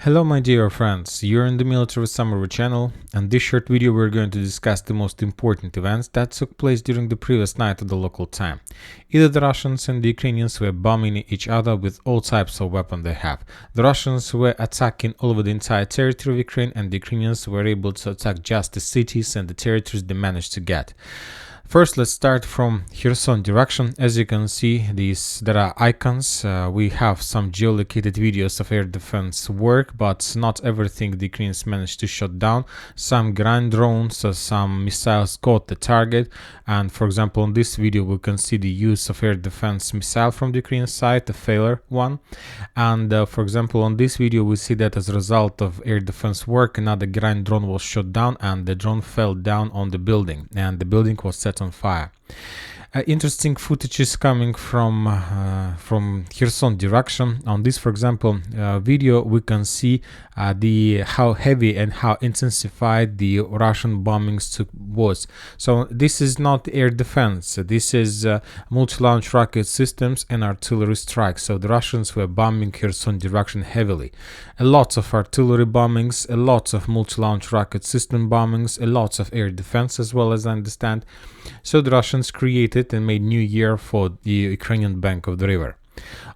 Hello my dear friends, you're in the Military Summary channel, and this short video we're going to discuss the most important events that took place during the previous night at the local time. Either the Russians and the Ukrainians were bombing each other with all types of weapons they have. The Russians were attacking all over the entire territory of Ukraine, and the Ukrainians were able to attack just the cities and the territories they managed to get. First, let's start from Kherson direction. As you can see, there are icons. We have some geolocated videos of air defense work, but not everything the Ukrainians managed to shut down. Some ground drones, some missiles got the target. And for example, in this video, we can see the use of air defense missile from the Ukrainian side, the failure one. And for example, on this video, we see that as a result of air defense work, another ground drone was shot down, and the drone fell down on the building, and the building was set on fire. Interesting footage is coming from Kherson direction. On this, for example, video, we can see how heavy and how intensified the Russian bombings was. So this is not air defense. This is multi-launch rocket systems and artillery strikes. So the Russians were bombing Kherson direction heavily. A lot of artillery bombings, a lot of multi-launch rocket system bombings, a lot of air defense as well, as I understand. So the Russians created and made new year for the Ukrainian bank of the river.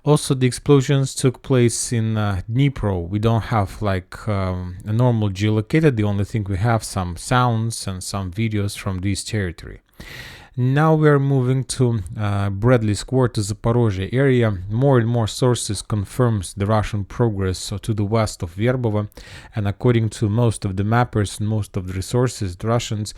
Also, the explosions took place in Dnipro. We don't have like a normal geolocated. The only thing we have some sounds and some videos from this territory. Now we're moving to Bradley Square to Zaporozhye area. More and more sources confirms the Russian progress to the west of Verbovo, and according to most of the mappers and most of the resources, the Russians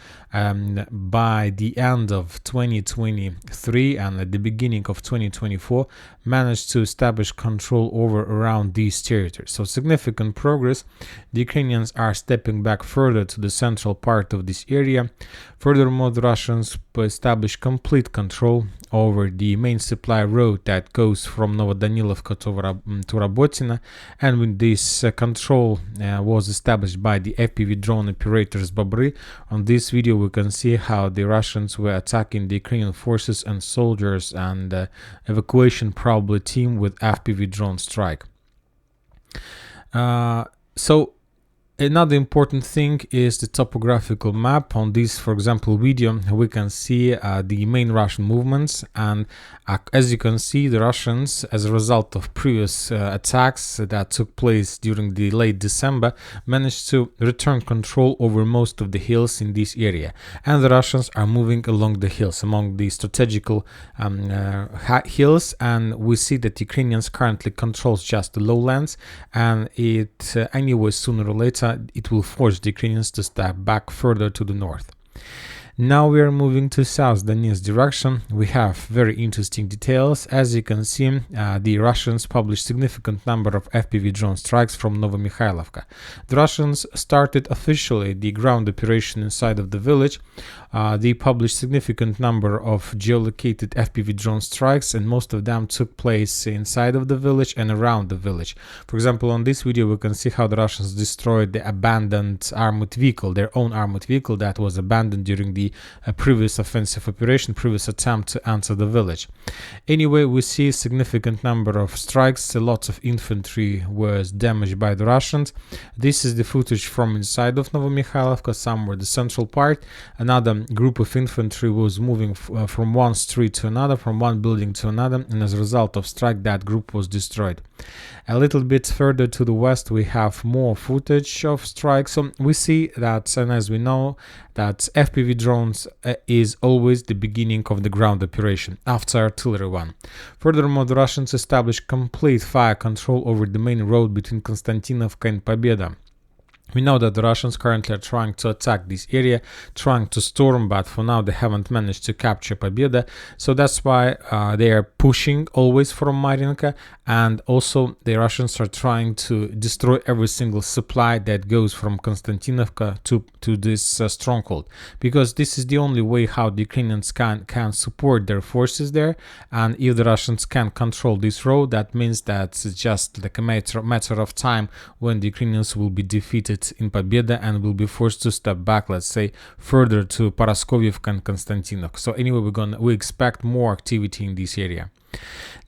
by the end of 2023 and at the beginning of 2024 managed to establish control over around these territories. So significant progress. The Ukrainians are stepping back further to the central part of this area. Furthermore, the Russians established complete control over the main supply road that goes from Novodanilovka to Rabotina, and when this control was established by the FPV drone operators Bobry. On this video we can see how the Russians were attacking the Ukrainian forces and soldiers and evacuation probably team with FPV drone strike. So another important thing is the topographical map. On this, for example, video, we can see the main Russian movements, and as you can see, the Russians, as a result of previous attacks that took place during the late December, managed to return control over most of the hills in this area, and the Russians are moving along the hills, among the strategical hills, and we see that Ukrainians currently controls just the lowlands, and it anyway sooner or later it will force the Ukrainians to step back further to the north. Now we are moving to South Donetsk direction. We have very interesting details. As you can see, the Russians published significant number of FPV drone strikes from Novomikhailivka. The Russians started officially the ground operation inside of the village. They published significant number of geolocated FPV drone strikes, and most of them took place inside of the village and around the village. For example, on this video we can see how the Russians destroyed the abandoned armored vehicle, their own armored vehicle that was abandoned during the previous offensive operation, previous attempt to enter the village. Anyway, we see a significant number of strikes. A lot of infantry was damaged by the Russians. This is the footage from inside of Novomikhailivka, somewhere the central part. Another group of infantry was moving from one street to another, from one building to another, and as a result of strike, that group was destroyed. A little bit further to the west, we have more footage of strikes. So we see that, and as we know, that FPV drones is always the beginning of the ground operation after artillery one. Furthermore, the Russians established complete fire control over the main road between Konstantinovka and Pobeda. We know that the Russians currently are trying to attack this area, trying to storm, but for now they haven't managed to capture Pobeda. So that's why they are pushing always from Mariinka, and also the Russians are trying to destroy every single supply that goes from Konstantinovka to this stronghold, because this is the only way how the Ukrainians can support their forces there. And if the Russians can control this road, that means that it's just like a matter of time when the Ukrainians will be defeated in Pobeda and will be forced to step back, let's say, further to Paraskovyevka and Konstantinov. So anyway, we expect more activity in this area.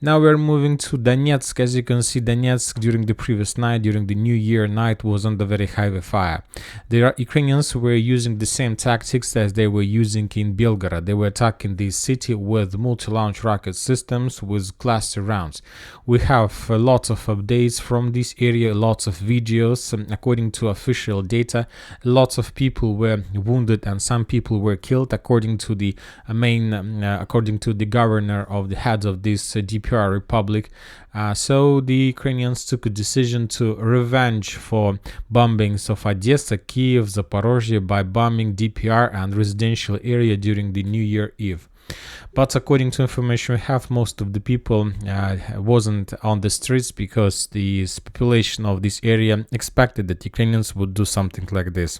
Now we're moving to Donetsk. As you can see, Donetsk during the previous night, during the New Year night, was under very heavy fire. The Ukrainians were using the same tactics as they were using in Belgorod. They were attacking the city with multi-launch rocket systems with cluster rounds. We have lots of updates from this area, lots of videos. According to official data, lots of people were wounded and some people were killed. According to the governor of the head of this DPR Republic. So the Ukrainians took a decision to revenge for bombings of Odessa, Kiev, Zaporozhye by bombing DPR and residential area during the New Year Eve. But according to information we have, most of the people wasn't on the streets because the population of this area expected that Ukrainians would do something like this.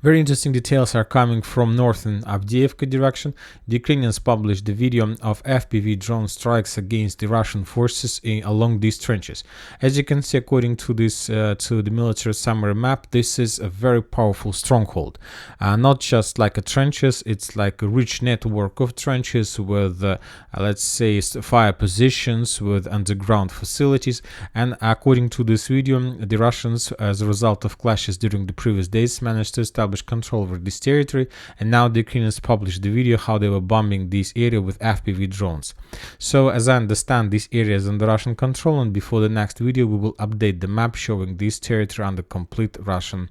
Very interesting details are coming from northern Avdiivka direction. The Ukrainians published the video of FPV drone strikes against the Russian forces along these trenches. As you can see, according to this to the military summary map, this is a very powerful stronghold. Not just like a trenches, it's like a rich network of trenches with let's say fire positions, with underground facilities. And according to this video, the Russians, as a result of clashes during the previous days, managed to establish control over this territory, and now the Ukrainians published the video how they were bombing this area with FPV drones. So as I understand, this area is under Russian control, and before the next video we will update the map showing this territory under complete Russian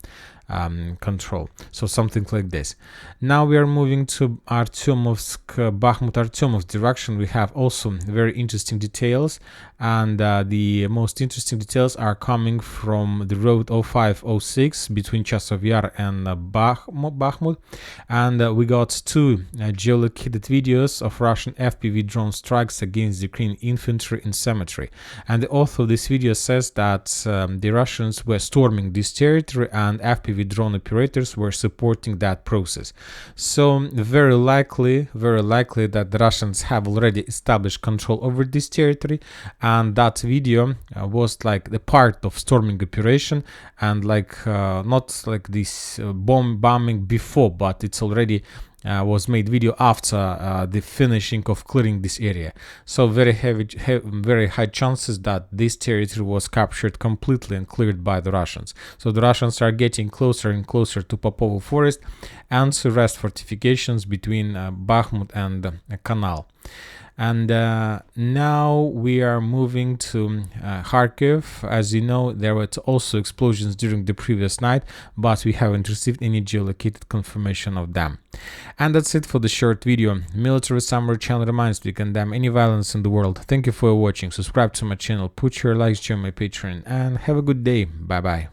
control. So something like this. Now we are moving to Artyomovsk, Bakhmut-Artyomovsk direction. We have also very interesting details, and the most interesting details are coming from the road 0506 between Chasov Yar and Bakhmut, and we got two geolocated videos of Russian FPV drone strikes against Ukrainian infantry in cemetery. And the author of this video says that the Russians were storming this territory and FPV drone operators were supporting that process. So very likely that the Russians have already established control over this territory, and that video was like the part of storming operation, and like not like this bombing before, but it's already was made video after the finishing of clearing this area. So very high chances that this territory was captured completely and cleared by the Russians. So the Russians are getting closer and closer to Popovo Forest and to rest fortifications between Bakhmut and Canal. And now we are moving to Kharkiv. As you know, there were also explosions during the previous night, but we haven't received any geolocated confirmation of them. And that's it for the short video. Military Summary channel reminds we condemn any violence in the world. Thank you for watching. Subscribe to my channel, put your likes, join my Patreon, and have a good day. Bye bye.